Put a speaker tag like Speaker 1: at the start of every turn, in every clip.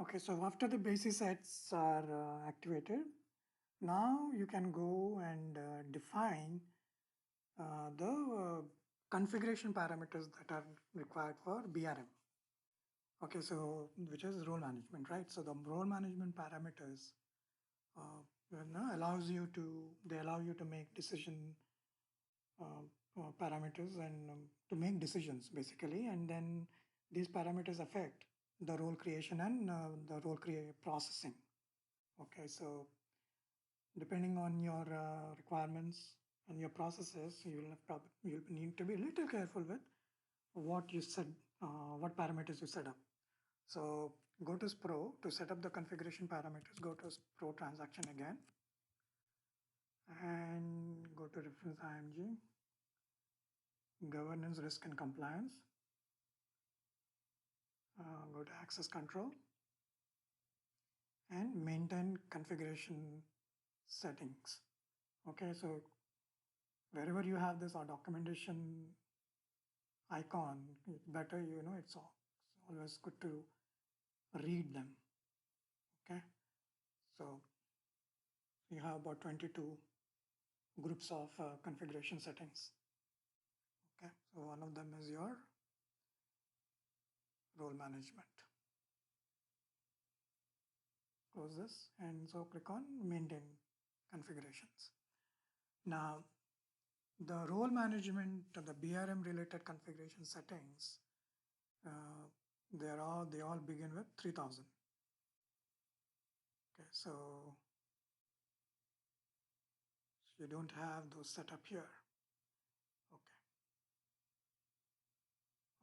Speaker 1: Okay, so after the basis sets are activated, now you can go and define the configuration parameters that are required for BRM. Okay, so which is role management, right? So the role management parameters allows you to, they allow you to make decision parameters and to make decisions basically, and then these parameters affect the role creation and the role processing. Okay, so depending on your requirements and your processes, you'll need to be a little careful with what you set, what parameters you set up. So go to Pro to set up the configuration parameters. Go to Pro transaction again, and go to reference IMG, governance, risk, and compliance. Go to access control and maintain configuration settings. Okay, so wherever you have this documentation icon, better, it's always good to read them. Okay, so you have about 22 groups of configuration settings. Okay, so one of them is your role management. Close this, and so click on maintain configurations. Now the role management, the BRM related configuration settings, they all begin with 3000. Okay, so you don't have those set up here. Okay,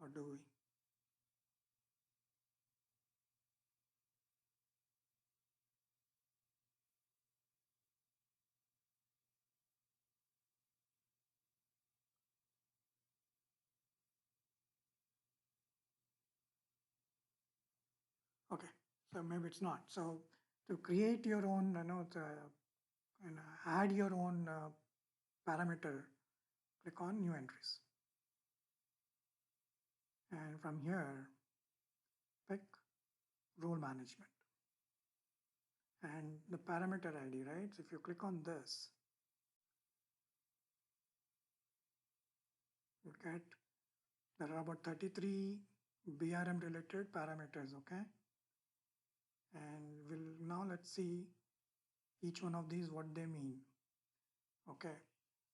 Speaker 1: or do we? Okay, so maybe it's not. So to create your own, and add your own parameter, click on new entries. And from here, pick role management. And the parameter ID, right? So if you click on this, you get, there are about 33 BRM related parameters, okay? And now let's see each one of these, what they mean. Okay,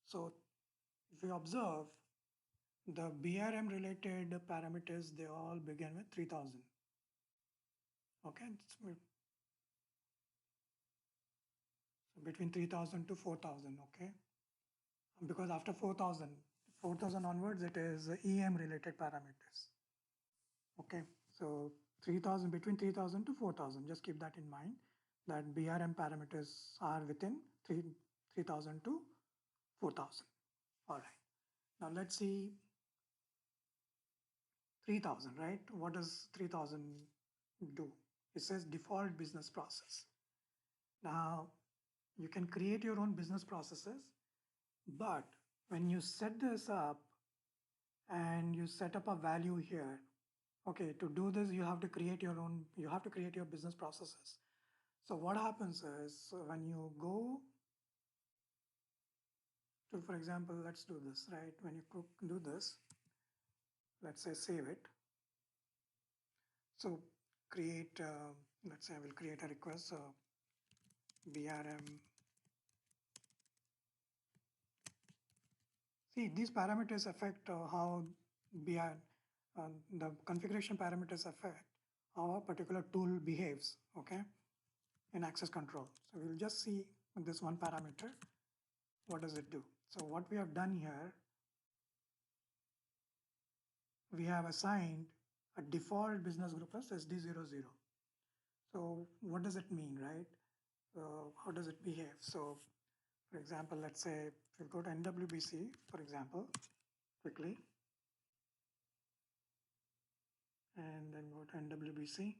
Speaker 1: so if you observe, the BRM related parameters, they all begin with 3000. Okay, so between 3000 to 4000, okay? Because after 4000 onwards, it is EM related parameters. Okay, so 3000, between 3000 to 4000, just keep that in mind, that BRM parameters are within 3000 to 4000. All right, now let's see 3000, right? What does 3000 do? It says default business process. Now you can create your own business processes, but when you set this up and you set up a value here, okay, to do this, you have to create your own, you have to create your business processes. So what happens is, when you go to, for example, let's do this, right? When you do this, let's say save it. So create, let's say I will create a request, so BRM. See, these parameters affect how BR, the configuration parameters affect how a particular tool behaves, okay, in access control. So we'll just see this one parameter, what does it do? So what we have done here, we have assigned a default business group as SD00. So what does it mean, right? How does it behave? So for example, let's say if you go to NWBC, for example, quickly, and then go to NWBC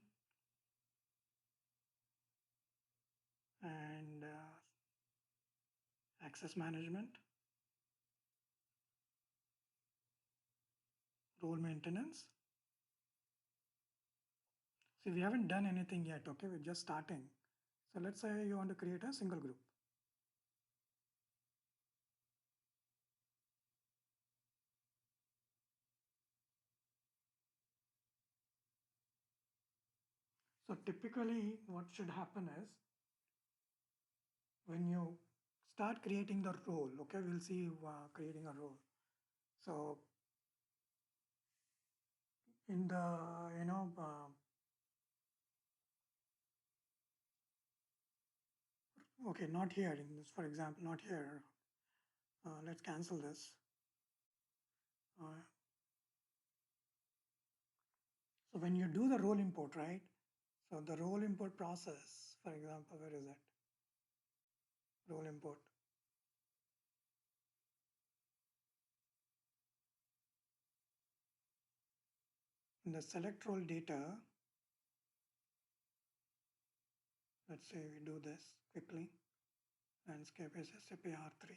Speaker 1: and access management, role maintenance. So we haven't done anything yet, okay? We're just starting. So let's say you want to create a single group. So typically what should happen is when you start creating the role, okay, we'll see creating a role. So in the, okay, not here in this, for example, not here. Let's cancel this. Uh, so when you do the role import, right? So the role import process, for example, where is it? Role import. In the select role data, let's say we do this quickly. Landscape is SAP R3.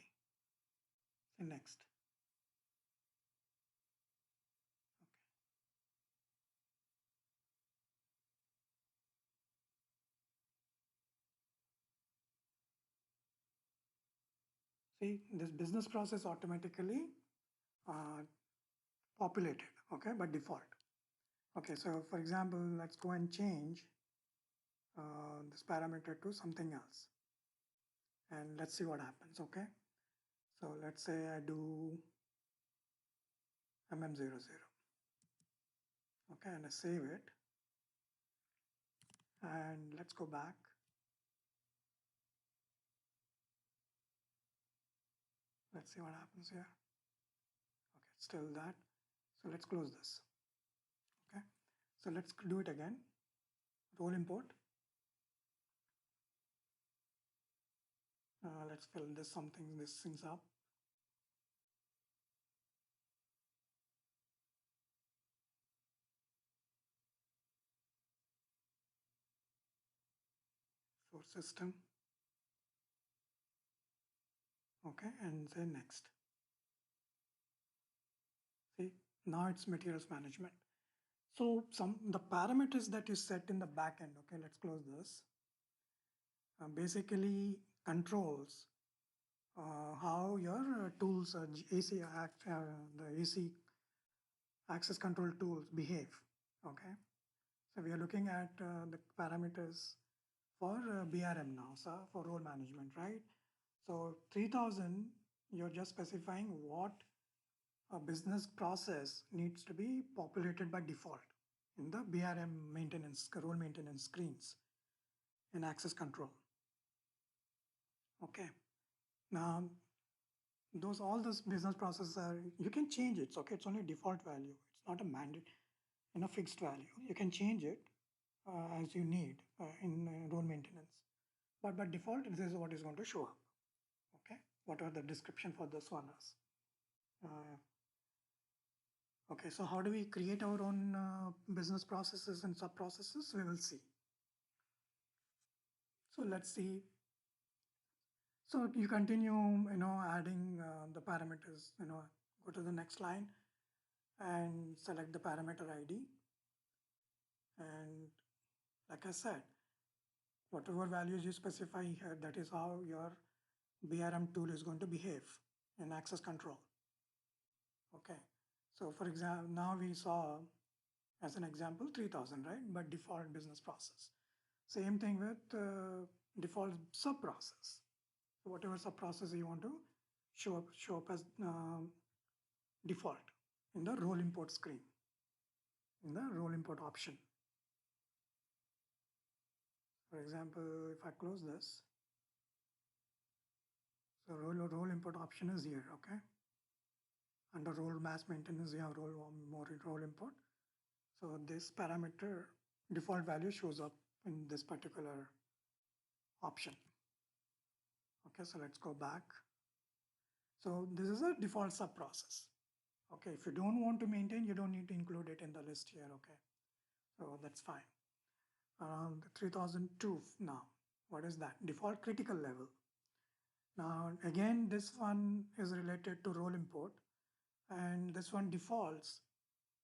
Speaker 1: So next. See, this business process automatically uh, populated, okay, by default. Okay, so for example, let's go and change this parameter to something else. And let's see what happens, okay? So let's say I do MM00, okay, and I save it. And let's go back. Let's see what happens here. Okay, still that. So let's close this, okay? So let's do it again. Role import. Let's fill this things up. Source system. Okay, and then next. See, now it's materials management. So the parameters that you set in the backend, okay, let's close this, basically controls how your tools, the AC access control tools behave, okay? So we are looking at the parameters for BRM now, so for role management, right? So 3000, you're just specifying what a business process needs to be populated by default in the BRM maintenance, role maintenance screens in access control. Okay. Now, all those business processes are, you can change it. Okay. It's only default value. It's not a mandate, fixed value. You can change it as you need in role maintenance. But by default, this is what is going to show up. Okay. Whatever the description for this one is. Okay, so how do we create our own business processes and sub processes? We will see. So let's see. So you continue, adding the parameters, go to the next line and select the parameter ID. And like I said, whatever values you specify here, that is how your BRM tool is going to behave in access control. Okay. So for example, now we saw as an example 3000, right? But default business process. Same thing with default sub process. So whatever sub process you want to show up as default in the role import screen, in the role import option. For example, if I close this, so role import option is here, okay? Under role mass maintenance, you have role import. So this parameter default value shows up in this particular option. Okay, so let's go back. So this is a default sub process. Okay, if you don't want to maintain, you don't need to include it in the list here, okay? So that's fine. Around 3002 now. What is that? Default critical level. Now, again, this one is related to role import, and this one defaults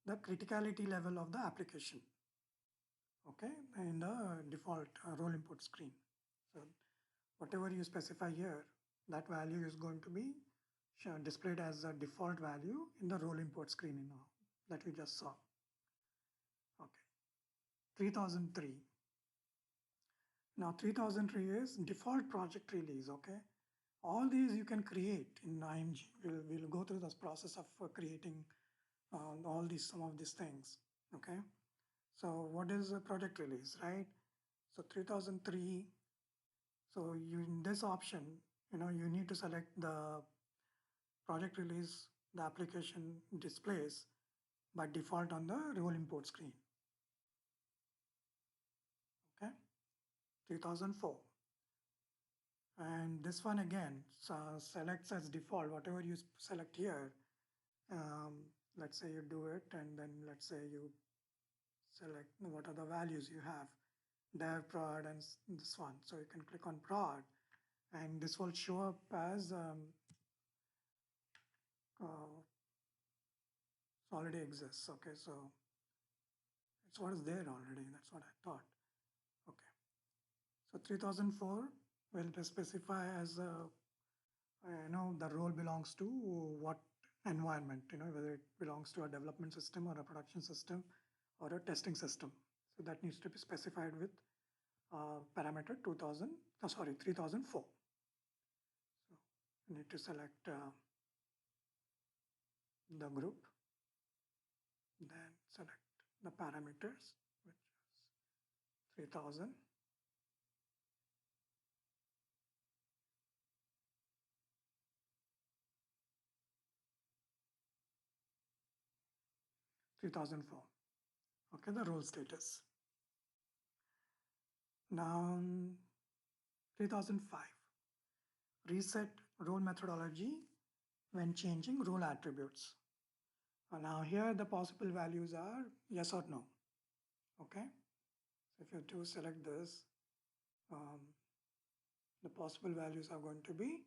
Speaker 1: the criticality level of the application. okay, in the default role import screen. So whatever you specify here, that value is going to be displayed as a default value in the role import screen that we just saw. Okay, 3003. Now 3003 is default project release, okay? All these you can create in IMG. We'll go through this process of creating all these, some of these things, okay? So what is a project release, right? So 3003, so you in this option, you need to select the project release, the application displays by default on the role import screen, okay? 3004. And this one again, selects as default, whatever you select here, um, let's say you do it, and then let's say you select what are the values you have, dev, prod, and this one. So you can click on prod, and this will show up as it already exists. Okay, so it's what is there already. That's what I thought. Okay, so 3004 will specify as the role belongs to what environment, whether it belongs to a development system or a production system or a testing system. So that needs to be specified with parameter 3004. So you need to select the group, then select the parameters, which is 3000. Okay, the role status. Now 3005, reset role methodology when changing role attributes. Now here the possible values are yes or no. Okay, so if you do select this, um, the possible values are going to be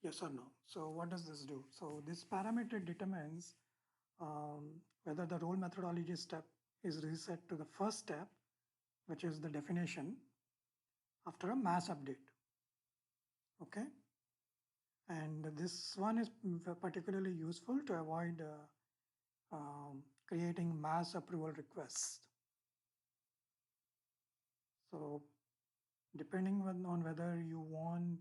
Speaker 1: yes or no. So what does this do? So this parameter determines whether the role methodology step is reset to the first step, which is the definition, after a mass update. Okay, and this one is particularly useful to avoid creating mass approval requests. So depending on whether you want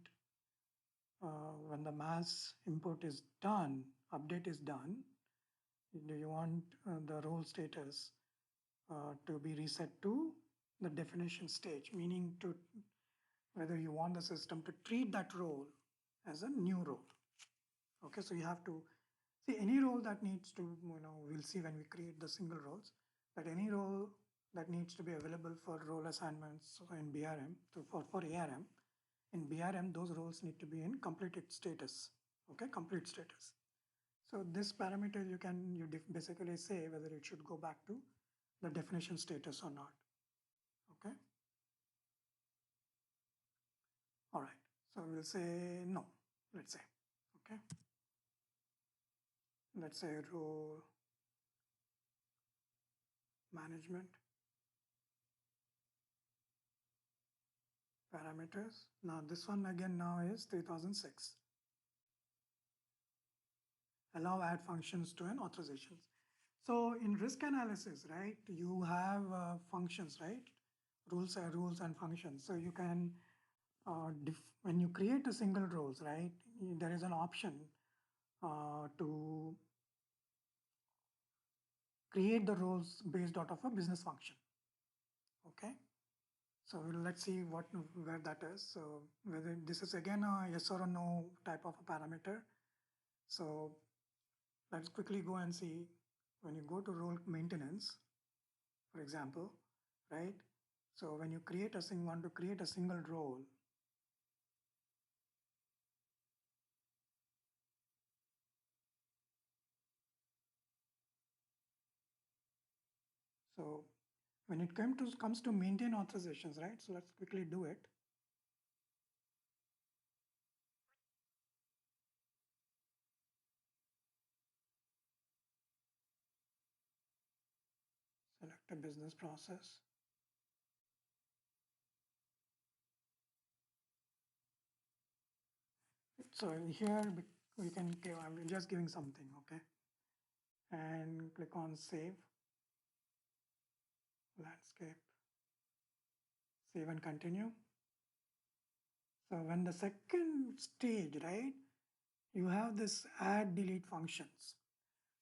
Speaker 1: when the mass import is done, update is done, do you want the role status to be reset to the definition stage, meaning to whether you want the system to treat that role as a new role. Okay, so you have to see any role that needs to, we'll see when we create the single roles, that any role that needs to be available for role assignments in BRM, for ARM, in BRM, those roles need to be in completed status, okay, complete status. So this parameter you basically say whether it should go back to the definition status or not, okay. All right, so we'll say no, let's say, okay. Let's say role management parameters. Now this one again now is 3006. Allow add functions to an authorization. So in risk analysis, right, you have functions, right? Rules and functions. So you can, when you create a single roles, right, there is an option to create the roles based out of a business function. Okay. So let's see where that is. So whether this is again a yes or a no type of a parameter. So let's quickly go and see when you go to role maintenance, for example, right? So when you want to create a single role, so when it comes to maintain authorizations, right? So let's quickly do it. Select a business process. So here we can give, I'm just giving something, okay? And click on save, landscape, save and continue. So when the second stage, right, you have this add delete functions.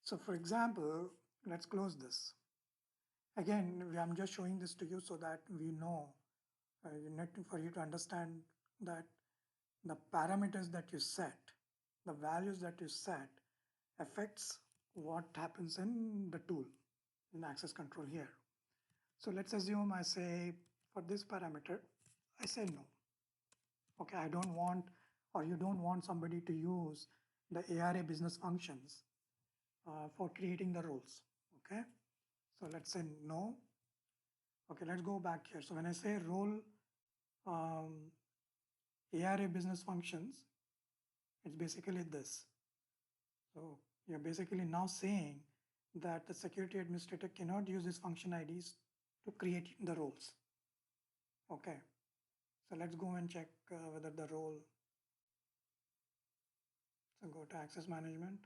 Speaker 1: So for example, let's close this. Again, I'm just showing this to you so that we know, for you to understand that the parameters that you set, the values that you set affects what happens in the tool, in access control here. So let's assume I say for this parameter, I say no. Okay, I don't want, or you don't want somebody to use the ARA business functions for creating the roles. Okay, so let's say no. Okay, let's go back here. So when I say role ARA business functions, it's basically this. So you're basically now saying that the security administrator cannot use these function IDs to create the roles. Okay, so let's go and check whether the role, so go to access management.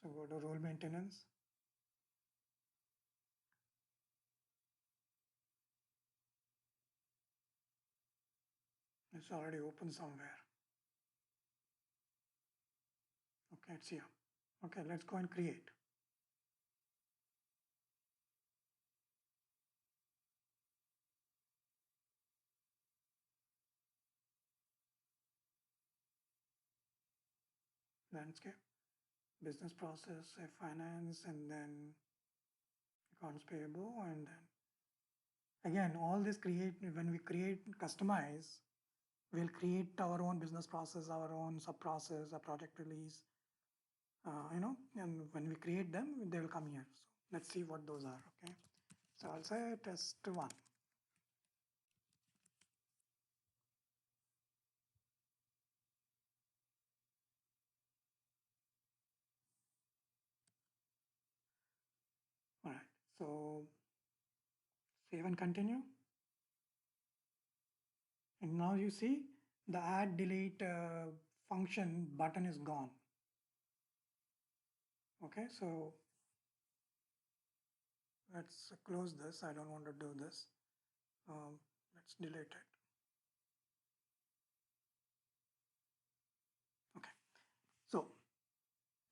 Speaker 1: So go to role maintenance. It's already open somewhere. Okay, it's here. Okay, let's go and create. Landscape, business process, finance, and then accounts payable, and then again, all this create, when we create, customize, we'll create our own business process, our own sub process, a project release, and when we create them, they will come here. So let's see what those are. Okay, so I'll say test one. All right, so save and continue. And now you see the add delete function button is gone. Okay, so let's close this. I don't want to do this. Let's delete it. Okay, so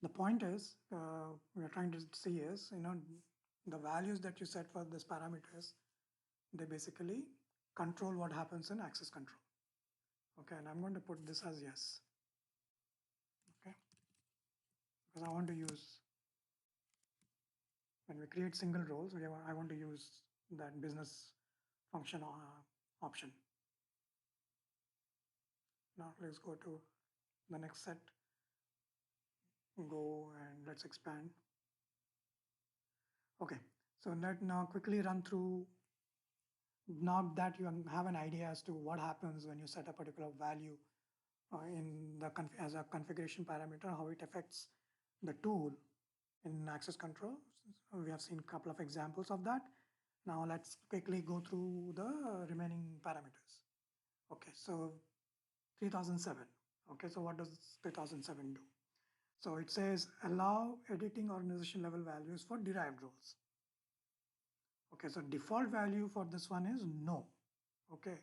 Speaker 1: the point is, we are trying to see is, the values that you set for this parameters, they basically control what happens in access control. Okay, and I'm going to put this as yes. Okay, because I want to use, when we create single roles, I want to use that business function option. Now let's go to the next set, go and let's expand. Okay, so let now quickly run through, now that you have an idea as to what happens when you set a particular value in the as a configuration parameter, how it affects the tool in access control. We have seen a couple of examples of that. Now let's quickly go through the remaining parameters. Okay, so 3007. Okay, so what does 3007 do? So it says allow editing organization level values for derived roles. Okay, so default value for this one is no. Okay,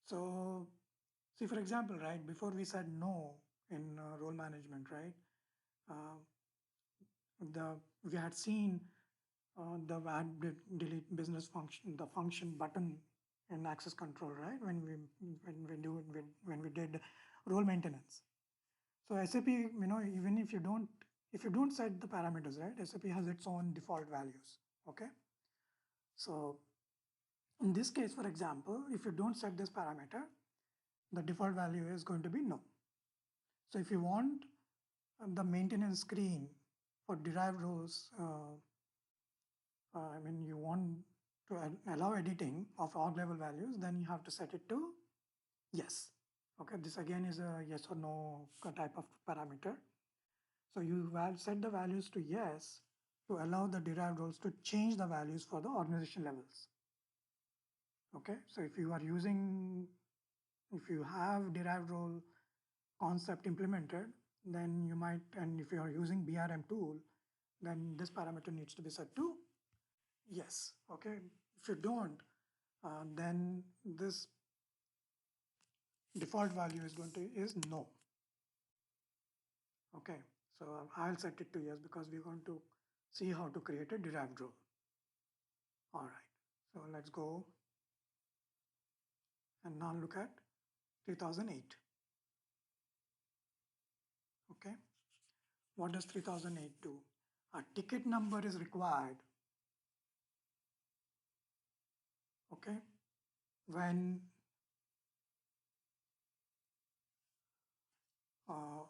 Speaker 1: so see, for example, right, before we said no in role management, right? Uh, we had seen the add delete business function, the function button in access control, right? When we did role maintenance. So SAP, even if you don't set the parameters, right? SAP has its own default values. Okay. So in this case, for example, if you don't set this parameter, the default value is going to be no. So if you want the maintenance screen for derived roles, you want to allow editing of org level values, then you have to set it to yes. Okay, this again is a yes or no type of parameter. So you set the values to yes to allow the derived roles to change the values for the organization levels. Okay, so if you are using if you have derived role concept implemented, then you might, and if you are using BRM tool, then this parameter needs to be set to yes. Okay. If you don't, then this default value is going to is no. Okay. So I'll set it to yes because we're going to see how to create a derived role. All right. So let's go and now look at 3008. Okay. What does 3008 do? A ticket number is required. Okay. When uh,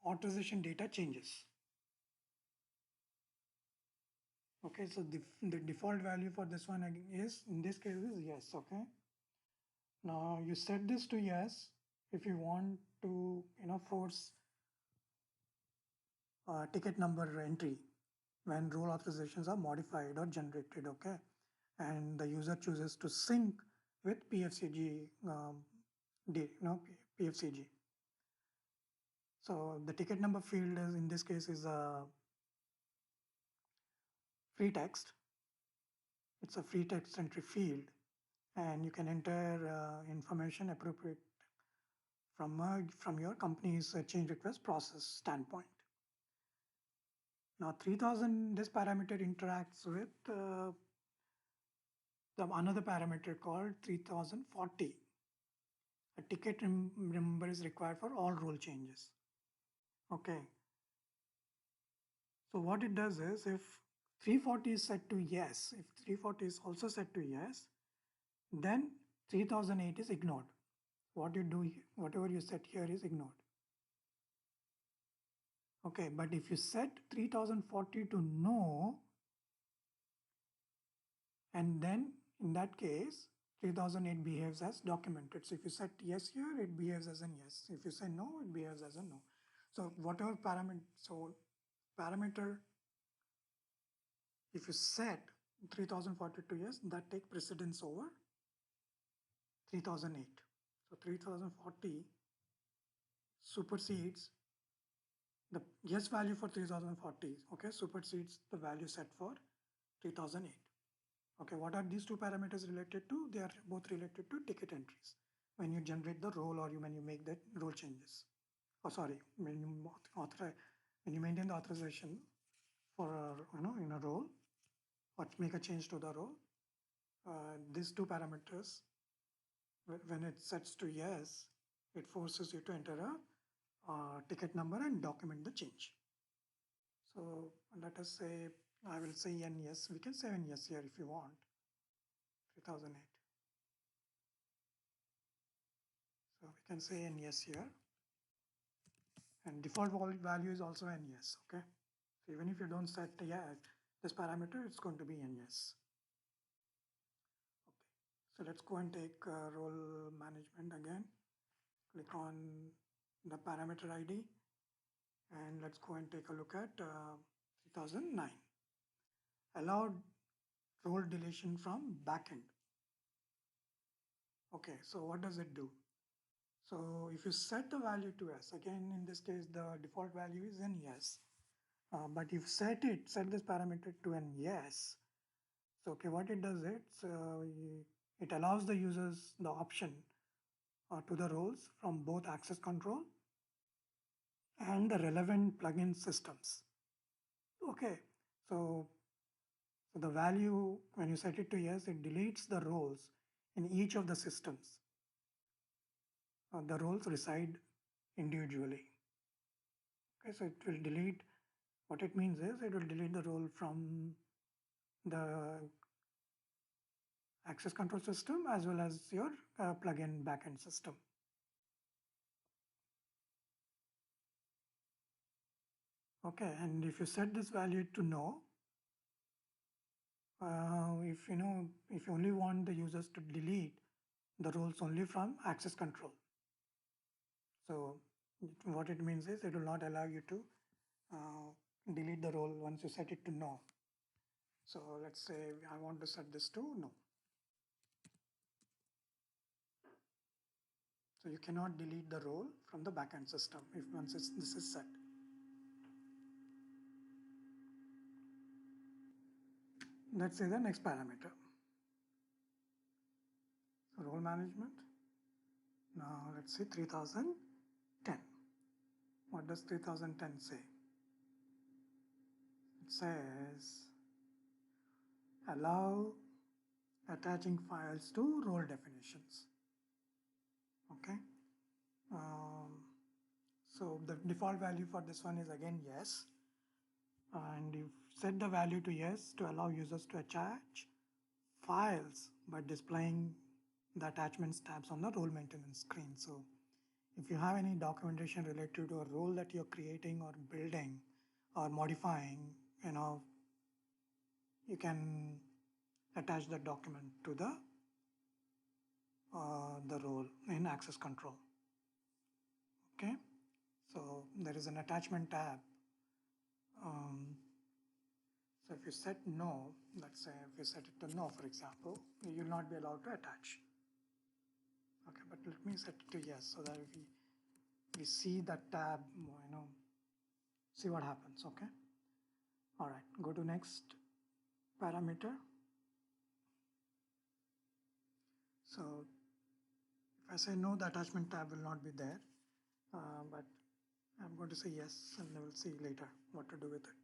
Speaker 1: authorization data changes. Okay, so the default value for this one is, in this case, is yes. Okay. Now you set this to yes if you want to, force ticket number entry when role authorizations are modified or generated. Okay, and the user chooses to sync with PFCG, PFCG. So the ticket number field is, in this case, is a free text. It's a free text entry field, and you can enter information appropriate from your company's change request process standpoint. Now 3000, this parameter interacts with another parameter called 3040. A ticket number is required for all role changes. Okay. So what it does is, if 340 is set to yes, if 340 is also set to yes, then 3008 is ignored. What you do, whatever you set here is ignored. Okay, but if you set 3040 to no, and then in that case, 3008 behaves as documented. So if you set yes here, it behaves as a yes. If you say no, it behaves as a no. So whatever parameter, if you set 3040 to yes, that take precedence over 3008. So 3040 supersedes the yes value for 3040, okay, supersedes the value set for 3008. Okay, what are these two parameters related to? They are both related to ticket entries. When you generate the role or when you make the role changes. Oh, sorry, when you maintain the authorization for in a role or make a change to the role, these two parameters, when it sets to yes, it forces you to enter a ticket number and document the change. So let us say, I will say n yes. We can say n yes here if you want. 3008. So we can say n yes here. And default value is also n yes. Okay. So even if you don't set this parameter, it's going to be n yes. Okay. So let's go and take role management again. Click on the parameter ID and let's go and take a look at 3009. Allowed role deletion from backend. Okay, so what does it do? So if you set the value to yes, again in this case the default value is n yes, but if set this parameter to n yes. So okay, what it does, it allows the users the option to the roles from both access control and the relevant plugin systems. Okay, so the value, when you set it to yes, it deletes the roles in each of the systems. The roles reside individually. Okay, so it will delete, what it means is it will delete the role from the access control system as well as your plugin backend system. Okay, and if you set this value to no, if if you only want the users to delete the roles only from access control. So what it means is it will not allow you to delete the role once you set it to no. So let's say I want to set this to no. So you cannot delete the role from the backend system if once this is set. Let's say the next parameter. So role management. Now let's see 3010. What does 3010 say? It says allow attaching files to role definitions. Okay. So the default value for this one is again yes. And you set the value to yes to allow users to attach files by displaying the attachments tabs on the role maintenance screen. So if you have any documentation related to a role that you're creating or building or modifying, you can attach that document to the role in access control. Okay, so there is an attachment tab. So if you set no, let's say if you set it to no, for example, you will not be allowed to attach. Okay, but let me set it to yes so that we see that tab, see what happens. Okay. All right, go to next parameter. So if I say no, the attachment tab will not be there, but I'm going to say yes, and we'll see later what to do with it.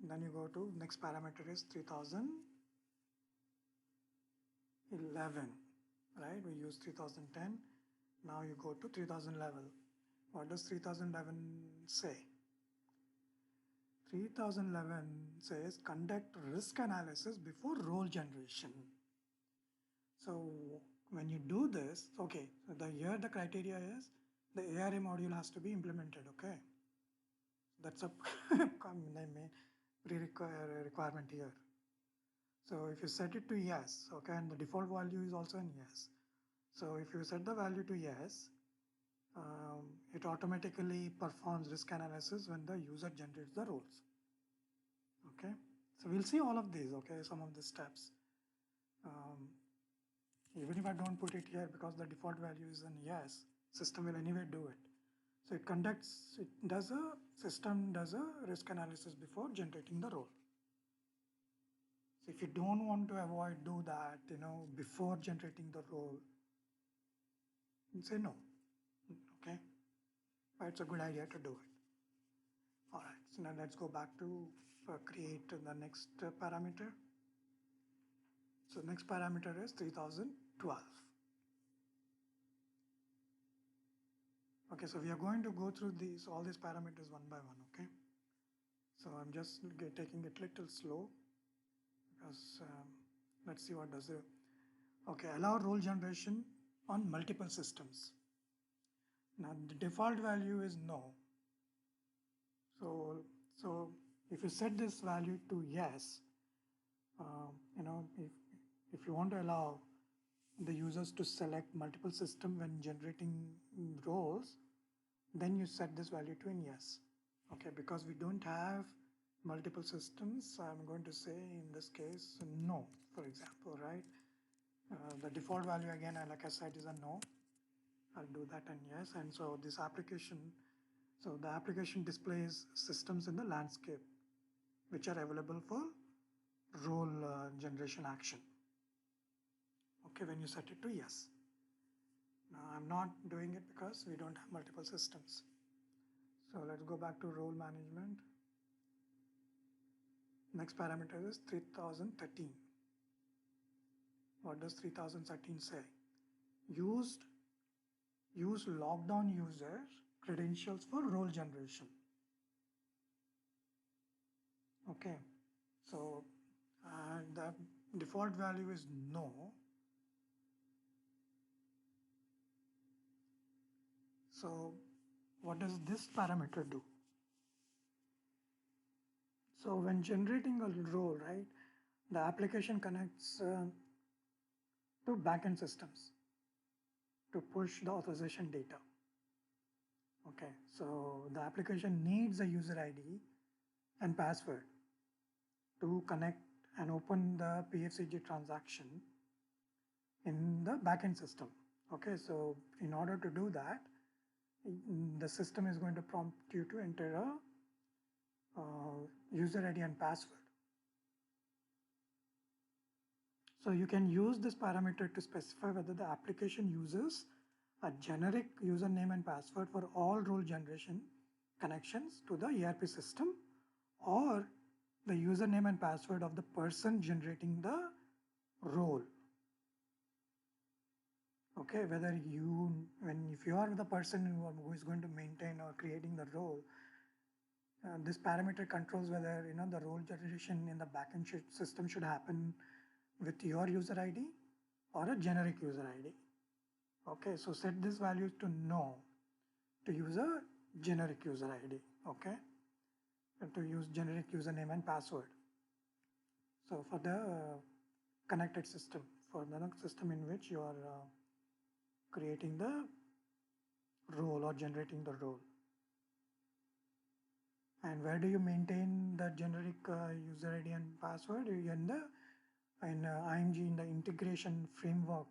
Speaker 1: Then you go to next parameter is 3011, right? We use 3010. Now you go to 3011. What does 3011 say? 3011 says conduct risk analysis before role generation. So when you do this, okay, so here the criteria is the ARA module has to be implemented, okay? That's a requirement here. So if you set it to yes, okay, and the default value is also in yes. So if you set the value to yes, it automatically performs risk analysis when the user generates the roles. Okay, so we'll see all of these, okay, some of the steps. Even if I don't put it here because the default value is an yes, system will anyway do it. So system does a risk analysis before generating the role. So if you don't want to do that, before generating the role, say no, okay? But it's a good idea to do it. All right, so now let's go back to create the next parameter. So next parameter is 3012. Okay, so we are going to go through all these parameters one by one, okay? So I'm just taking it a little slow because let's see what does it. Okay, allow role generation on multiple systems. Now the default value is no. So if you set this value to yes, if you want to allow the users to select multiple systems when generating roles, then you set this value to in yes. Okay, because we don't have multiple systems, I'm going to say in this case no, for example, right? The default value again, like I said, is a no. I'll do that and yes. And so this application, so the application displays systems in the landscape which are available for role generation action. Okay, when you set it to yes. Now I'm not doing it because we don't have multiple systems. So let's go back to role management. Next parameter is 3013. What does 3013 say? Use logged on user credentials for role generation. Okay, so the default value is no. So what does this parameter do? So when generating a role, right, the application connects to backend systems to push the authorization data. Okay, so the application needs a user ID and password to connect and open the PFCG transaction in the backend system. Okay, so in order to do that, the system is going to prompt you to enter a user ID and password. So you can use this parameter to specify whether the application uses a generic username and password for all role generation connections to the ERP system, or the username and password of the person generating the role. Okay, whether if you are the person who is going to maintain or creating the role, this parameter controls whether the role generation in the backend system should happen with your user ID or a generic user ID. Okay, so set this value to no to use a generic user ID. Okay, and to use generic username and password. So for the connected system, for the system in which you are creating the role or generating the role. And where do you maintain the generic user ID and password? In the IMG, in the integration framework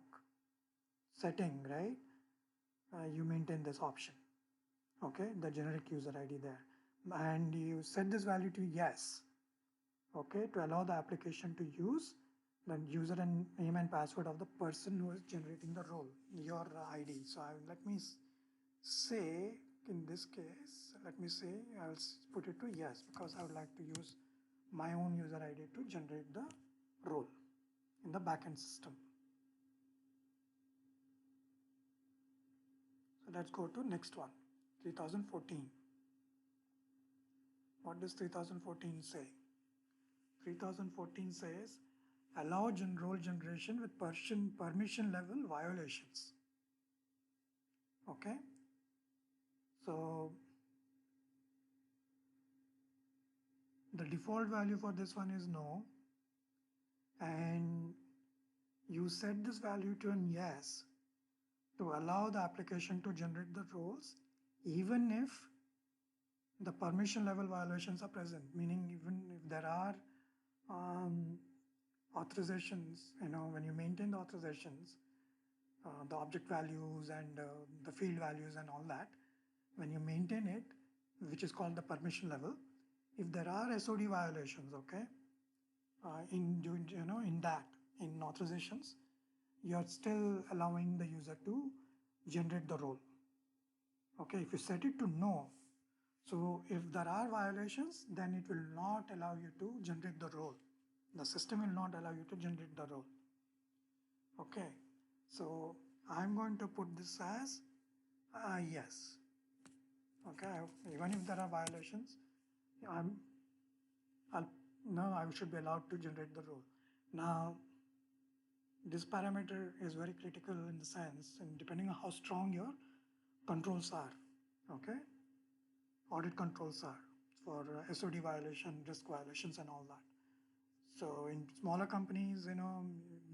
Speaker 1: setting, right? You maintain this option. Okay, the generic user ID there, and you set this value to yes. Okay, to allow the application to use the user and name and password of the person who is generating the role, your ID. So let me say, in this case, let me say I'll put it to yes, because I would like to use my own user ID to generate the role in the backend system. So let's go to next one, 3014. What does 3014 say? 3014 says allow role generation with permission level violations. Okay, so the default value for this one is no, and you set this value to an yes to allow the application to generate the roles even if the permission level violations are present, meaning even if there are authorizations, when you maintain the authorizations, the object values and the field values and all that, when you maintain it, which is called the permission level, if there are SOD violations, okay, in authorizations, you're still allowing the user to generate the role. Okay, if you set it to no, so if there are violations, then it will not allow you to generate the role. The system will not allow you to generate the role. Okay, so I'm going to put this as yes. Okay, even if there are violations, I should be allowed to generate the role. Now, this parameter is very critical in the sense, and depending on how strong your controls are, okay, audit controls are for SOD violation, risk violations, and all that. So in smaller companies,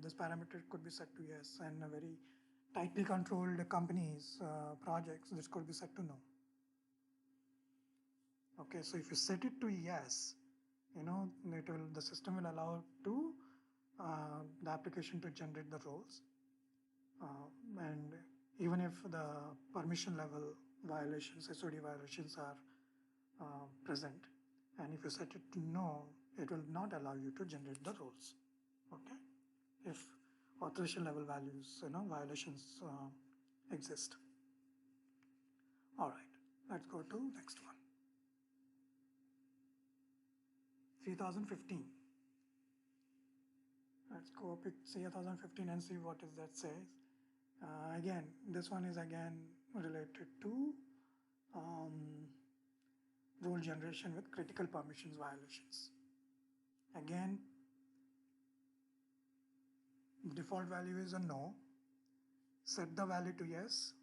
Speaker 1: this parameter could be set to yes, and very tightly controlled companies, projects, this could be set to no. Okay, so if you set it to yes, the system will allow to the application to generate the roles, and even if the permission level violations, SOD violations are present, and if you set it to no, it will not allow you to generate the roles. Okay, if authorization level values, violations exist. All right, let's go to next one. 3015. Let's go pick 3015 and see what is that says. Again, this one is again related to rule generation with critical permissions violations. Again, default value is a no. Set the value to yes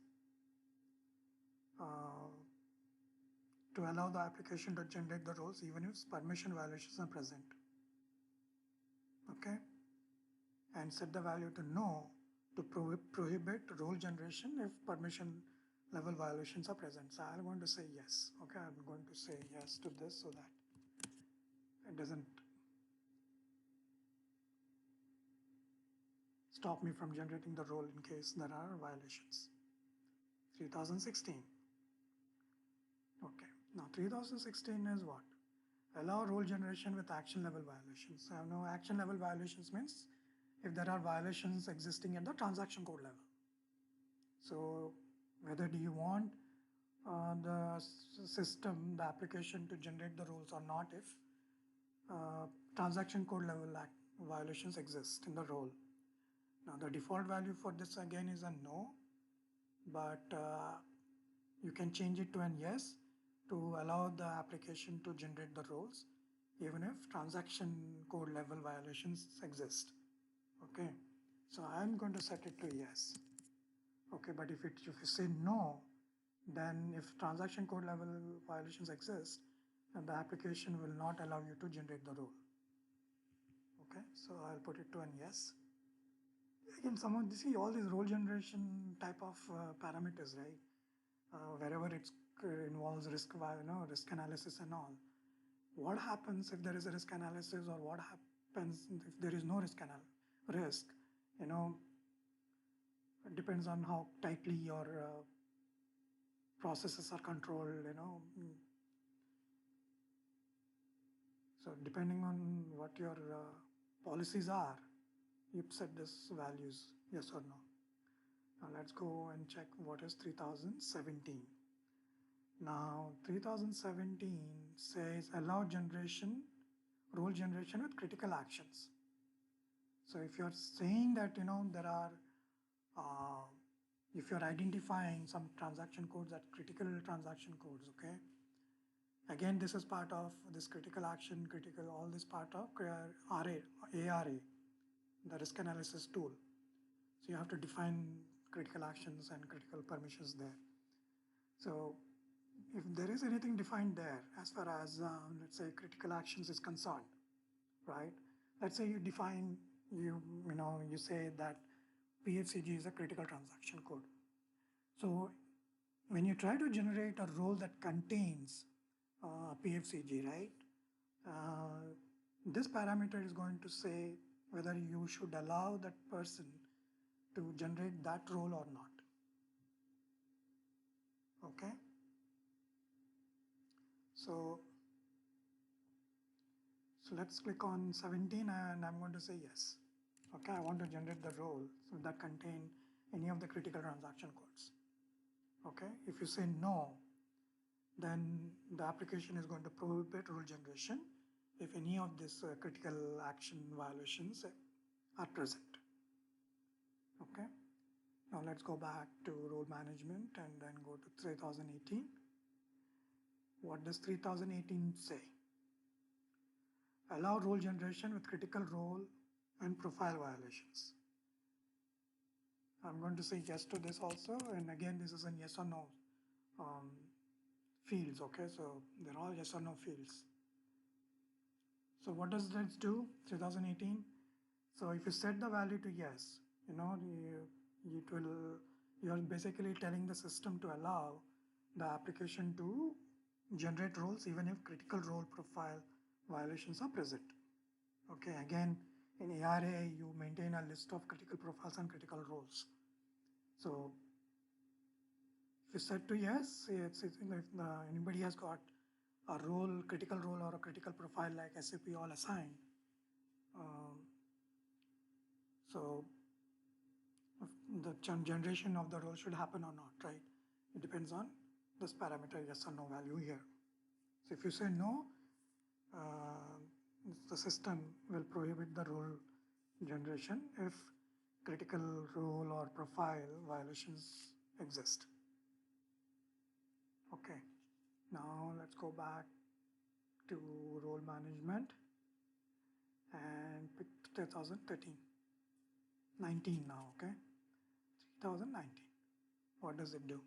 Speaker 1: to allow the application to generate the roles even if permission violations are present. Okay, and set the value to no to prohibit role generation if permission level violations are present. So I'm going to say yes. Okay, I'm going to say yes to this so that it doesn't. stop me from generating the role in case there are violations. 3016. Okay, now 3016 is what? Allow role generation with action level violations. So now action level violations means if there are violations existing at the transaction code level. So whether do you want the system, the application to generate the rules or not if transaction code level violations exist in the role. Now the default value for this again is a no, but you can change it to an yes to allow the application to generate the rules even if transaction code level violations exist. Okay, so I'm going to set it to yes. Okay, but if you say no, then if transaction code level violations exist, then the application will not allow you to generate the rule. Okay, so I'll put it to an yes. Again, see all these role generation type of parameters, right? Wherever it involves risk analysis and all. What happens if there is a risk analysis, or what happens if there is no risk? It depends on how tightly your processes are controlled. So depending on what your policies are, you set this values, yes or no. Now let's go and check what is 3017. Now 3017 says allow role generation with critical actions. So if you're saying that there are if you're identifying some transaction codes at critical transaction codes, okay, again this is part of this critical action, all this part of ARA, the risk analysis tool. So you have to define critical actions and critical permissions there. So if there is anything defined there as far as let's say critical actions is concerned, right? Let's say you define, you say that PFCG is a critical transaction code. So when you try to generate a role that contains PFCG, right? This parameter is going to say whether you should allow that person to generate that role or not. Okay. So let's click on 17 and I'm going to say yes. Okay, I want to generate the role that contain any of the critical transaction codes. Okay, if you say no, then the application is going to prohibit rule generation if any of these critical action violations are present. Okay, now let's go back to role management and then go to 3018. What does 3018 say? Allow role generation with critical role and profile violations. I'm going to say yes to this also, and again this is a yes or no fields. Okay, so they're all yes or no fields. So what does this do? 3018. So if you set the value to yes, you're basically telling the system to allow the application to generate roles even if critical role profile violations are present. Okay, again in ARA you maintain a list of critical profiles and critical roles. So if you set to yes, if anybody has got a role, critical role or a critical profile like SAP all assigned, so the generation of the role should happen or not, right? It depends on this parameter yes or no value here. So if you say no, the system will prohibit the role generation if critical role or profile violations exist. Okay, now let's go back to role management and pick 2013. 19 now, okay? 2019. What does it do?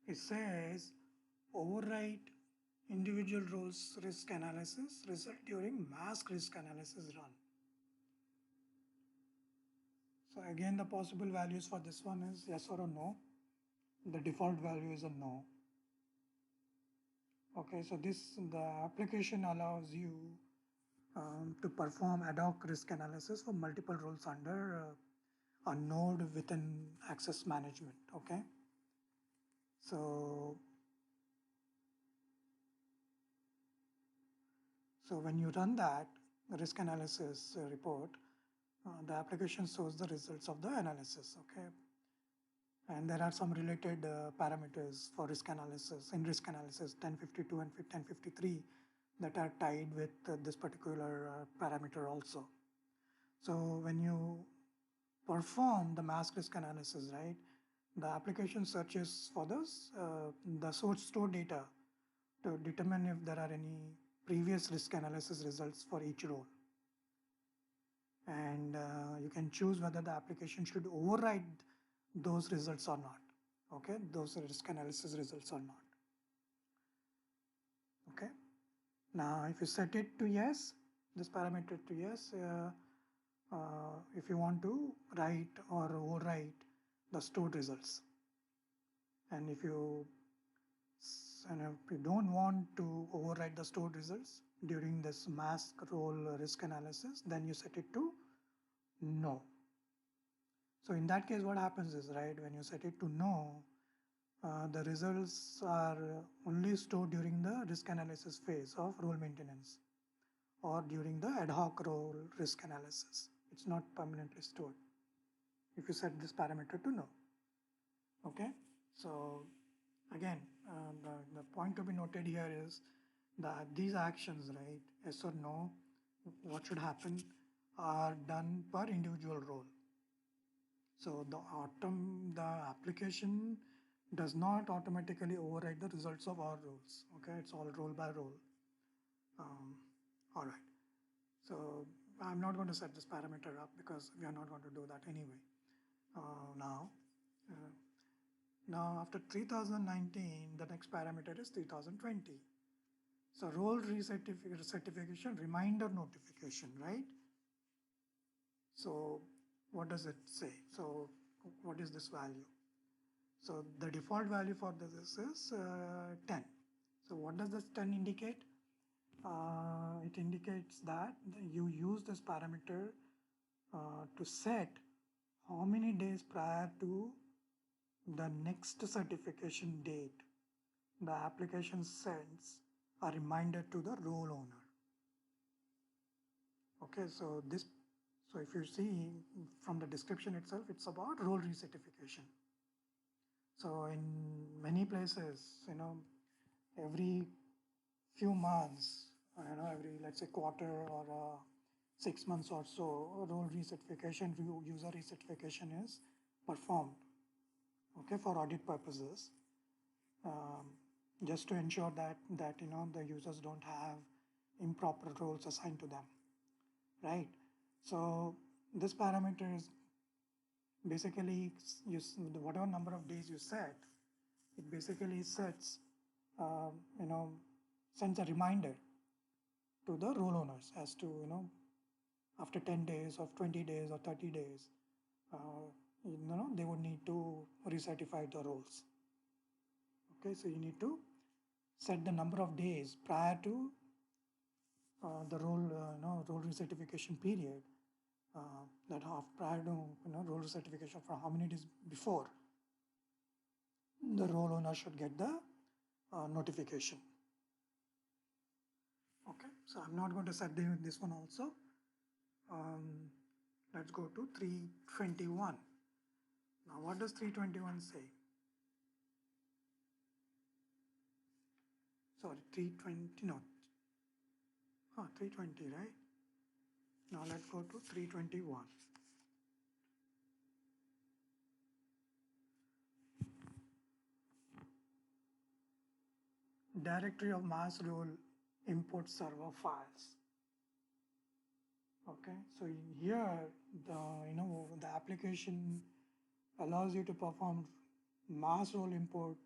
Speaker 1: It says overwrite individual roles risk analysis result during mask risk analysis run. So again, the possible values for this one is yes or a no. The default value is a no. Okay, so the application allows you to perform ad hoc risk analysis for multiple roles under a node within access management. Okay, so when you run that risk analysis report, the application shows the results of the analysis. Okay, and there are some related parameters for risk analysis, in risk analysis 1052 and 1053, that are tied with this particular parameter also. So when you perform the mask risk analysis, right, the application searches for the source store data to determine if there are any previous risk analysis results for each role. And you can choose whether the application should override those results or not. Okay, those risk analysis results or not. Okay, now if you set it to yes, this parameter to yes, if you want to write or overwrite the stored results, and if you don't want to overwrite the stored results during this mask role risk analysis, then you set it to no. So in that case, what happens is, right, when you set it to no, the results are only stored during the risk analysis phase of role maintenance or during the ad hoc role risk analysis. It's not permanently stored if you set this parameter to no. Okay, so again, the point to be noted here is that these actions, right, yes or no, what should happen, are done per individual role. So the application does not automatically override the results of our roles. Okay, it's all role by role. All right. So I'm not going to set this parameter up because we are not going to do that anyway. Now, after 3019, the next parameter is 3020. So role recertification reminder notification, right? So what does it say? So what is this value? So the default value for this is 10. So what does this 10 indicate? It indicates that you use this parameter to set how many days prior to the next certification date the application sends a reminder to the role owner. Okay, so if you see from the description itself, it's about role recertification. So in many places, every few months, every, let's say, quarter or 6 months or so, role recertification, user recertification is performed, okay, for audit purposes, just to ensure that the users don't have improper roles assigned to them, right? So this parameter is basically, whatever number of days you set, it basically sets, sends a reminder to the role owners as to, after 10 days or 20 days or 30 days, they would need to recertify the roles. Okay, so you need to set the number of days prior to the role recertification period, prior to role recertification, for how many days before the role owner should get the notification. Okay, so I'm not going to set this one also. Let's go to 321. Now what does 321 say? Sorry, 320, no. 320, right? Now let's go to 321. Directory of mass role import server files. Okay, so here the application allows you to perform mass role import.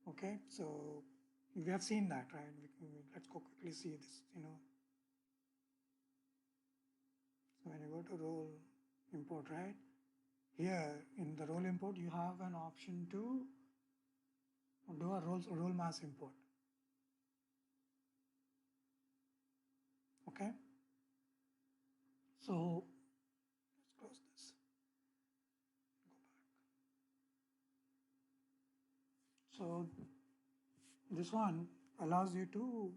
Speaker 1: Okay, so we have seen that, right? Let's go quickly see this. So when you go to role import, right, here in the role import you have an option to do a role mass import. Okay, so let's close this. So this one allows you to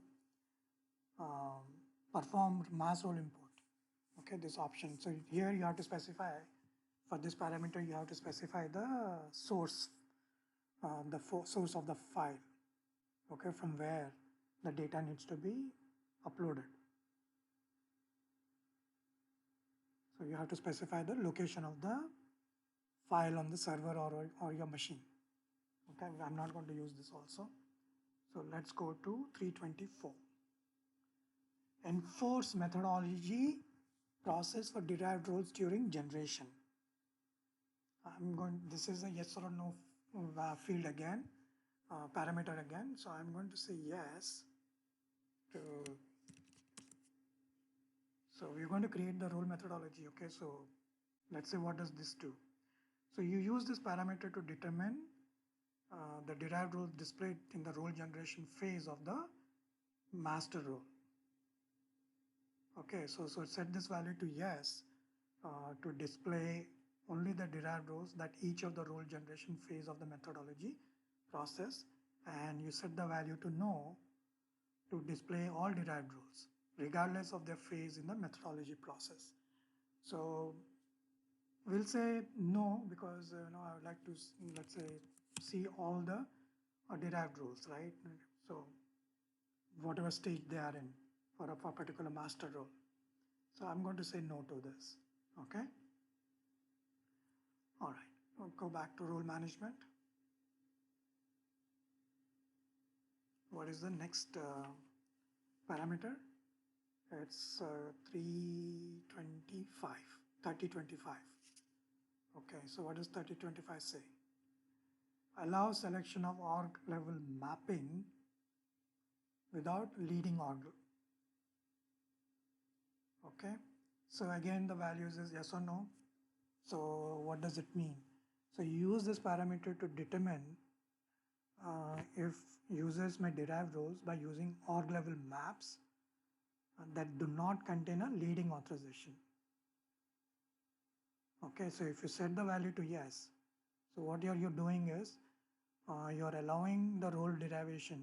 Speaker 1: um, perform mass role import. Okay, this option. So here you have to specify, for this parameter, you have to specify the source, the source of the file, okay, from where the data needs to be uploaded. So you have to specify the location of the file on the server or your machine. Okay, I'm not going to use this also. So let's go to 324. Enforce methodology process for derived roles during generation. This is a yes or no field again, parameter again. So I'm going to say yes to, so we're going to create the role methodology. Okay, so let's say what does this do? So you use this parameter to determine the derived role displayed in the role generation phase of the master role. Okay, so set this value to yes to display only the derived roles that each of the role generation phase of the methodology process, and you set the value to no to display all derived roles regardless of their phase in the methodology process. So we'll say no because I would like to, let's say, see all the derived roles, right? So whatever stage they are in for a particular master role. So I'm going to say no to this. Okay. All right. We'll go back to role management. What is the next parameter? It's 325, 3025. Okay, so what does 3025 say? Allow selection of org level mapping without leading org. Okay, so again the values is yes or no. So what does it mean? So you use this parameter to determine if users may derive roles by using org level maps that do not contain a leading authorization. Okay, so if you set the value to yes, so what you're doing is you're allowing the role derivation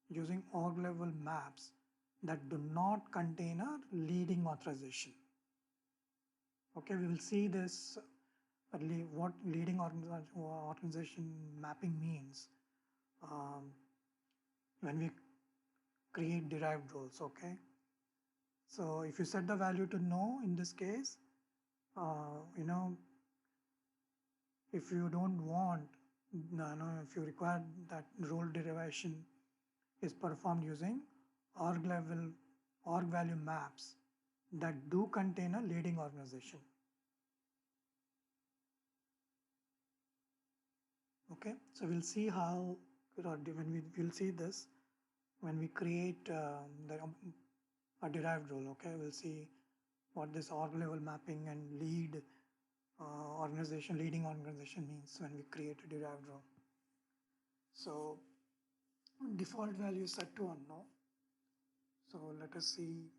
Speaker 1: using org level maps that do not contain a leading authorization. Okay, we will see this, what leading organization mapping means when we create derived roles. Okay, so if you set the value to no in this case, if you don't want, if you require that role derivation is performed using org value maps that do contain a leading organization. Okay, so we'll see how, when we'll see this when we create a derived role. Okay, we'll see what this org level mapping and leading organization means when we create a derived role. So default value is set to unknown. So let us see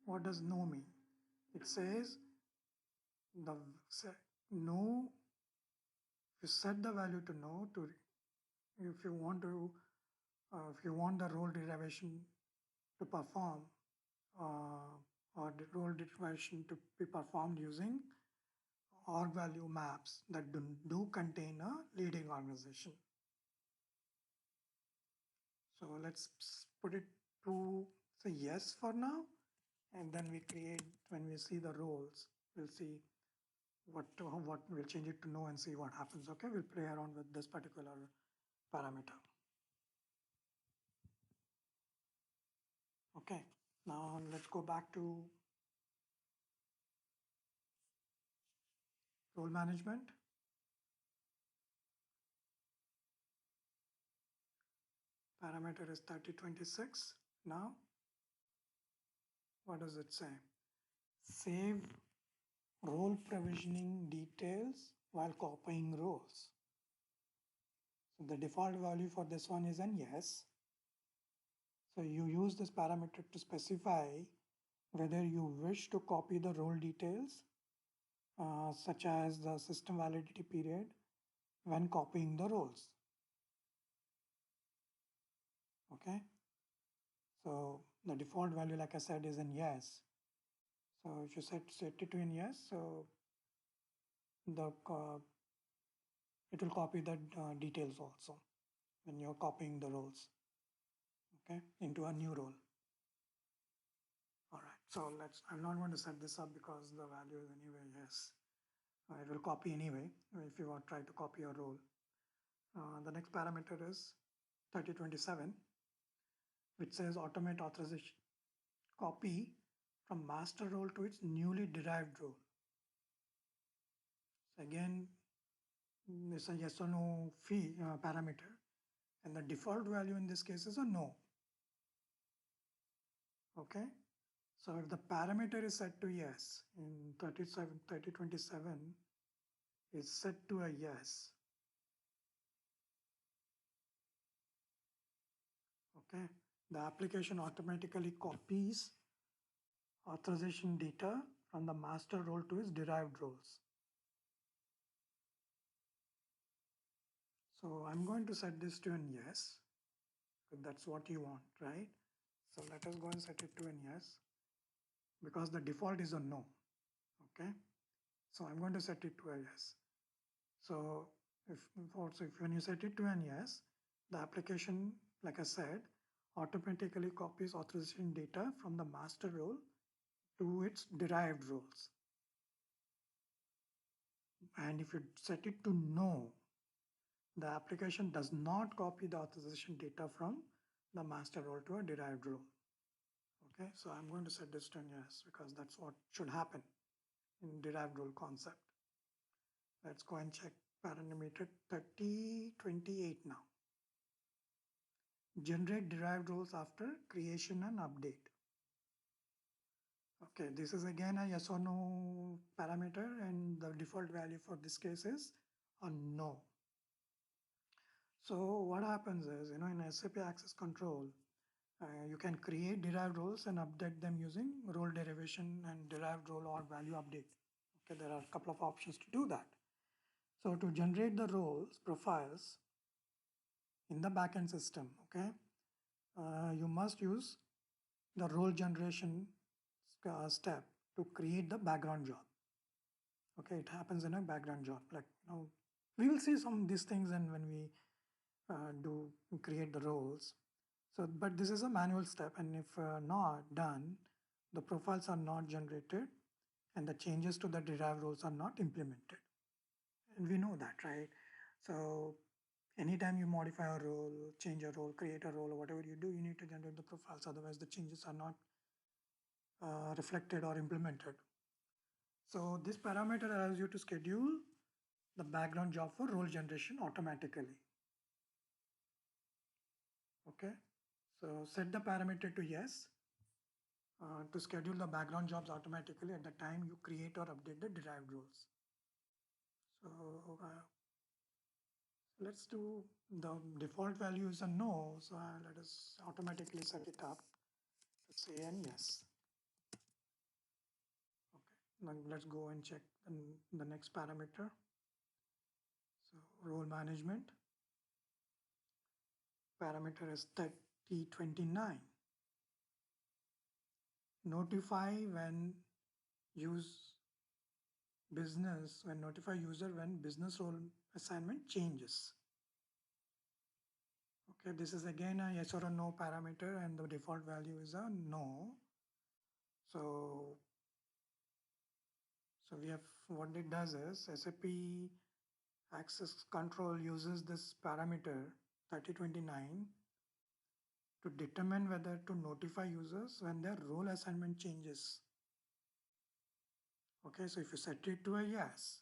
Speaker 1: what does no mean. It says the no, if you set the value to no to, if you want to if you want the role derivation to perform or the role derivation to be performed using org value maps that do contain a leading organization. So let's put it to say yes for now, and then we create, when we see the roles, we'll see what we'll change it to no and see what happens. Okay, we'll play around with this particular parameter. Okay, now let's go back to role management. Parameter is 3026. Now, what does it say? Save role provisioning details while copying roles. So the default value for this one is an yes. So you use this parameter to specify whether you wish to copy the role details, such as the system validity period, when copying the roles. Okay. So the default value, like I said, is in yes. So if you set it to in yes, so the it will copy the details also when you're copying the roles, okay, into a new role. All right, so I'm not going to set this up because the value is anyway yes. It will copy anyway if you try to copy a role. The next parameter is 3027, which says automate authorization copy from master role to its newly derived role. So again, it's a yes or no fee parameter, and the default value in this case is a no. Okay, so if the parameter is set to yes in 3027 is set to a yes. Okay, the application automatically copies authorization data from the master role to its derived roles. So I'm going to set this to an yes, because that's what you want, right? So let us go and set it to an yes, because the default is a no. Okay, so I'm going to set it to a yes. So if when you set it to an yes, the application, like I said, automatically copies authorization data from the master role to its derived roles. And if you set it to no, the application does not copy the authorization data from the master role to a derived role. Okay, so I'm going to set this to yes because that's what should happen in derived role concept. Let's go and check parameter 3028 now. Generate derived roles after creation and update. Okay, this is again a yes or no parameter, and the default value for this case is a no. So what happens is, in SAP Access Control, you can create derived roles and update them using role derivation and derived role or value update. Okay, there are a couple of options to do that. So to generate the roles profiles in the backend system, okay, you must use the role generation step to create the background job. Okay, it happens in a background job. Like, we will see some of these things and when we do create the roles. So, but this is a manual step, and if not done, the profiles are not generated and the changes to the derived roles are not implemented. And we know that, right? So anytime you modify a role, change a role, create a role, or whatever you do, you need to generate the profiles. Otherwise, the changes are not reflected or implemented. So this parameter allows you to schedule the background job for role generation automatically. Okay, so set the parameter to yes to schedule the background jobs automatically at the time you create or update the derived roles. So let's do the default value is a no, so let us automatically set it up to say an yes. Okay, now let's go and check the next parameter. So role management parameter is 3029. Notify when notify user when business role assignment changes. Okay, this is again a yes or a no parameter, and the default value is a no. So we have, what it does is SAP Access Control uses this parameter 3029 to determine whether to notify users when their role assignment changes. Okay, so if you set it to a yes,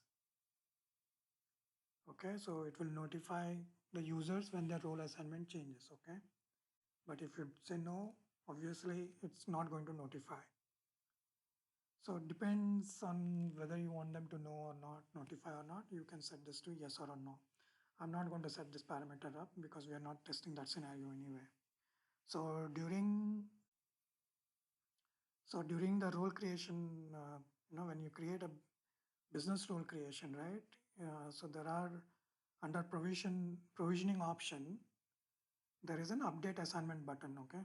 Speaker 1: okay, so it will notify the users when their role assignment changes. Okay, but if you say no, obviously it's not going to notify. So it depends on whether you want them to know or not, notify or not. You can set this to yes or a no. I'm not going to set this parameter up because we are not testing that scenario anyway. So during the role creation, when you create a business role creation, right? So there are under provisioning option, there is an update assignment button, okay?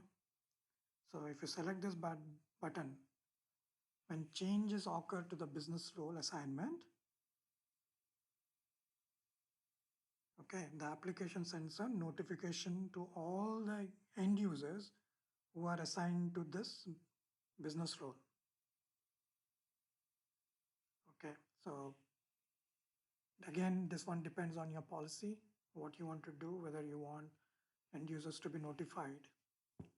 Speaker 1: So if you select this button, when changes occur to the business role assignment, okay, the application sends a notification to all the end users who are assigned to this business role. Okay, so again, this one depends on your policy, what you want to do, whether you want end users to be notified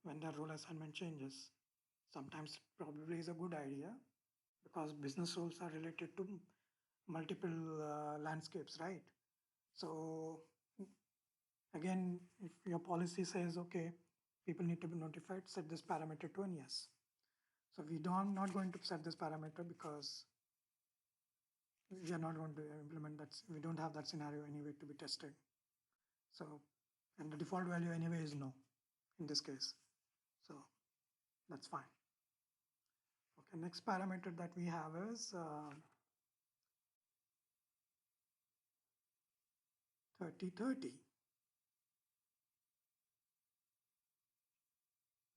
Speaker 1: when their role assignment changes. Sometimes probably is a good idea because business roles are related to multiple landscapes, right? So again, if your policy says, okay, people need to be notified, set this parameter to an yes. So we don't not going to set this parameter because we are not going to implement that. We don't have that scenario anyway to be tested. So, and the default value anyway is no in this case. So that's fine. Okay, next parameter that we have is 30/30.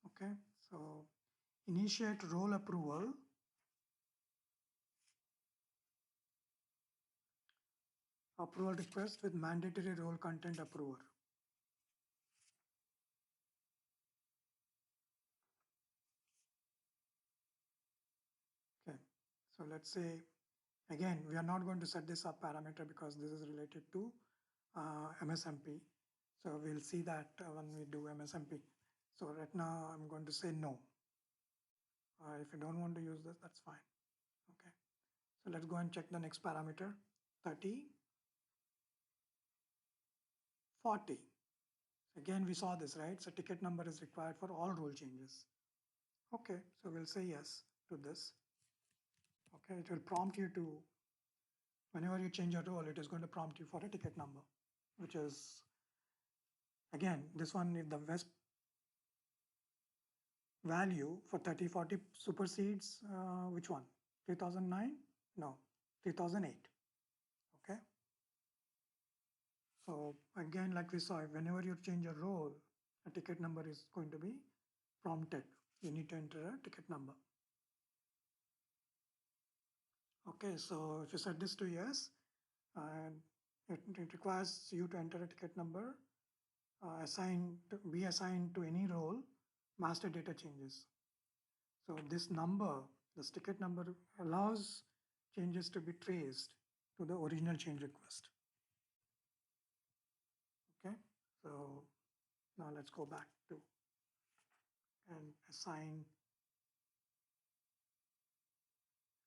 Speaker 1: Okay, so initiate role approval request with mandatory role content approver. Okay, so let's say, again, we are not going to set this up parameter because this is related to MSMP. So we'll see that when we do MSMP. So right now I'm going to say no. If you don't want to use this, that's fine. Okay, so let's go and check the next parameter, 30/40. Again, we saw this, right? So ticket number is required for all rule changes. Okay, so we'll say yes to this. Okay, it will prompt you to, whenever you change your role, it is going to prompt you for a ticket number, which is, again, this one, if the best value for 30/40 supersedes which one? 3009? No, 3008. Okay. So again, like we saw, whenever you change your role, a ticket number is going to be prompted. You need to enter a ticket number. Okay, so if you set this to yes, and it requires you to enter a ticket number, be assigned to any role, master data changes. So this number, this ticket number allows changes to be traced to the original change request. Okay, so now let's go back to and assign.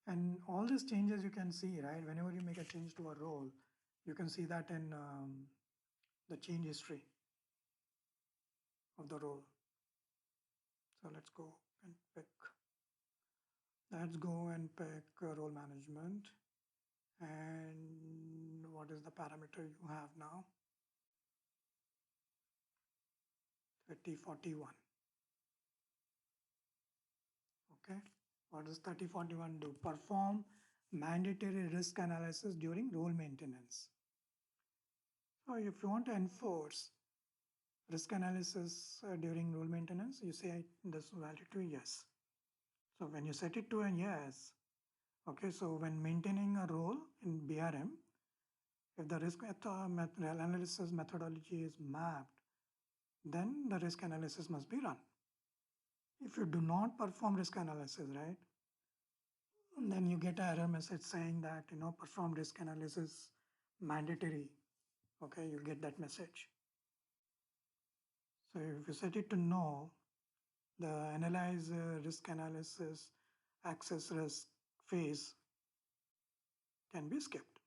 Speaker 1: And all these changes you can see, right? Whenever you make a change to a role, you can see that in the change history of the role. So let's go and pick. Let's go and pick role management. And what is the parameter you have now? 30/41. Okay. What does 30/41 do? Perform mandatory risk analysis during role maintenance. So if you want to enforce risk analysis during role maintenance, you say this value to yes. So when you set it to a yes, okay, so when maintaining a role in BRM, if the risk analysis methodology is mapped, then the risk analysis must be run. If you do not perform risk analysis, right, then you get an error message saying that, perform risk analysis mandatory. Okay, you get that message. So if you set it to no, the analyze risk analysis access risk phase can be skipped.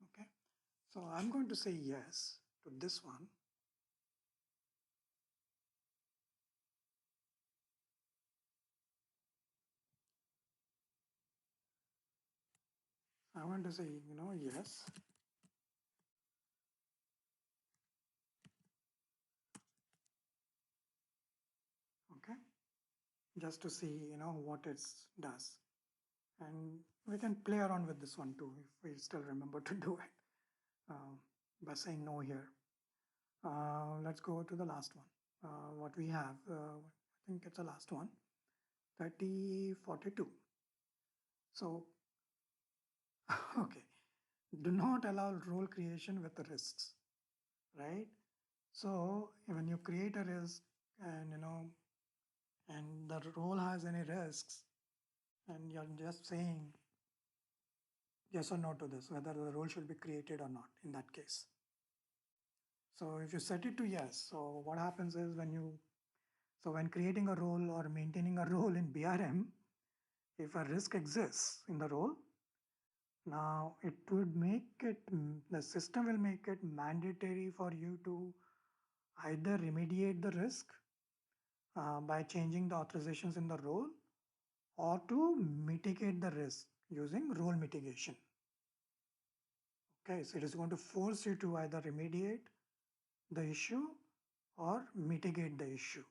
Speaker 1: Okay, so I'm going to say yes to this one. I want to say, yes. Okay, just to see, what it does. And we can play around with this one too, if we still remember to do it by saying no here. Let's go to the last one. What we have, I think it's the last one, 3042. So, okay, do not allow role creation with risks, right? So when you create a risk and and the role has any risks, and you're just saying yes or no to this, whether the role should be created or not in that case. So if you set it to yes, so what happens is when creating a role or maintaining a role in BRM, if a risk exists in the role, now it would make it, the system will make it mandatory for you to either remediate the risk by changing the authorizations in the role or to mitigate the risk using role mitigation. Okay, so it is going to force you to either remediate the issue or mitigate the issue,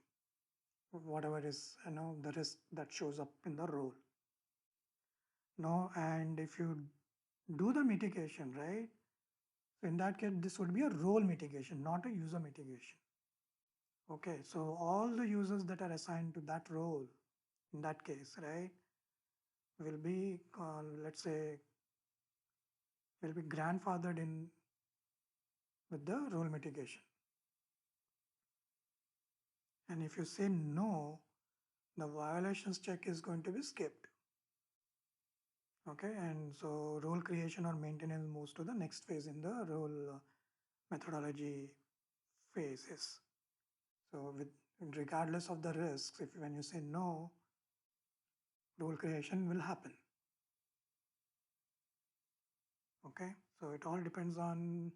Speaker 1: whatever is the risk that shows up in the role. No, and if you do the mitigation, right? So in that case, this would be a role mitigation, not a user mitigation. Okay, so all the users that are assigned to that role in that case, right, will be, let's say, will be grandfathered in with the role mitigation. And if you say no, the violations check is going to be skipped. Okay, and so role creation or maintenance moves to the next phase in the role methodology phases. So with regardless of the risks, if when you say no, role creation will happen. Okay, so it all depends on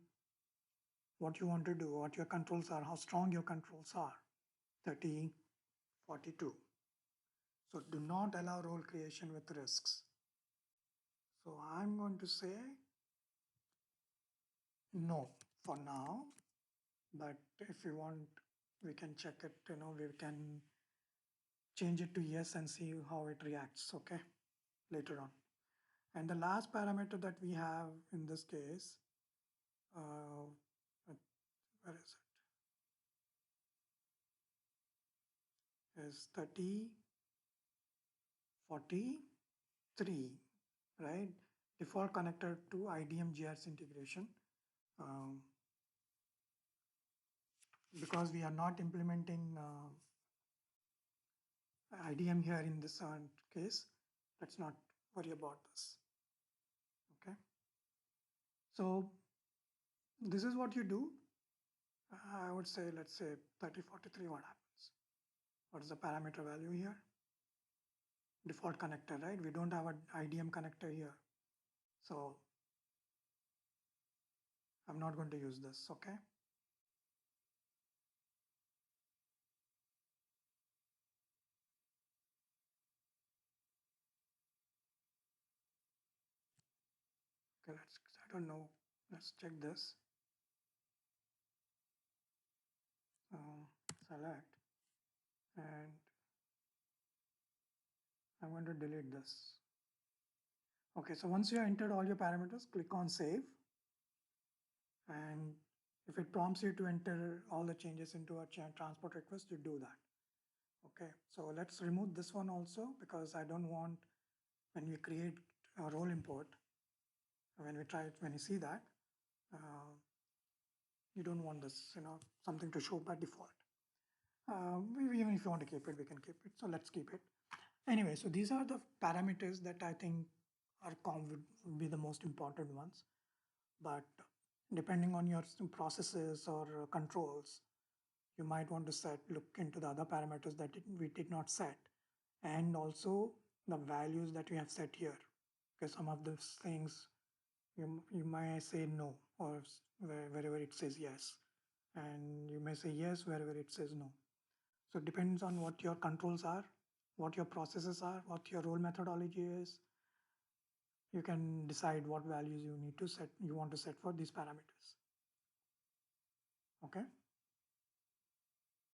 Speaker 1: what you want to do, what your controls are, how strong your controls are. 30, 42. So do not allow role creation with risks. So I'm going to say no for now, but if you want, we can check it, we can change it to yes and see how it reacts, okay, later on. And the last parameter that we have in this case, where is 30, 43, right? Default connector to IDM GRC integration. Um, because we are not implementing IDM here in this case, let's not worry about this. Okay. So this is what you do. I would say, let's say 3043, what happens? What is the parameter value here? Default connector, right? We don't have an IDM connector here. So I'm not going to use this, okay? Okay, I don't know, let's check this. Select, and I'm going to delete this. Okay, so once you have entered all your parameters, click on save. And if it prompts you to enter all the changes into a transport request, you do that. Okay, so let's remove this one also, because I don't want, when we create a role import, when we try it, when you see that, you don't want this, something to show by default. Even if you want to keep it, we can keep it. So let's keep it. Anyway, so these are the parameters that I think would be the most important ones. But depending on your processes or controls, you might want to look into the other parameters that we did not set, and also the values that we have set here, because some of those things you might say no, or wherever it says yes, and you may say yes wherever it says no. So it depends on what your controls are, what your processes are, what your role methodology is. You can decide what values you want to set for these parameters. Okay.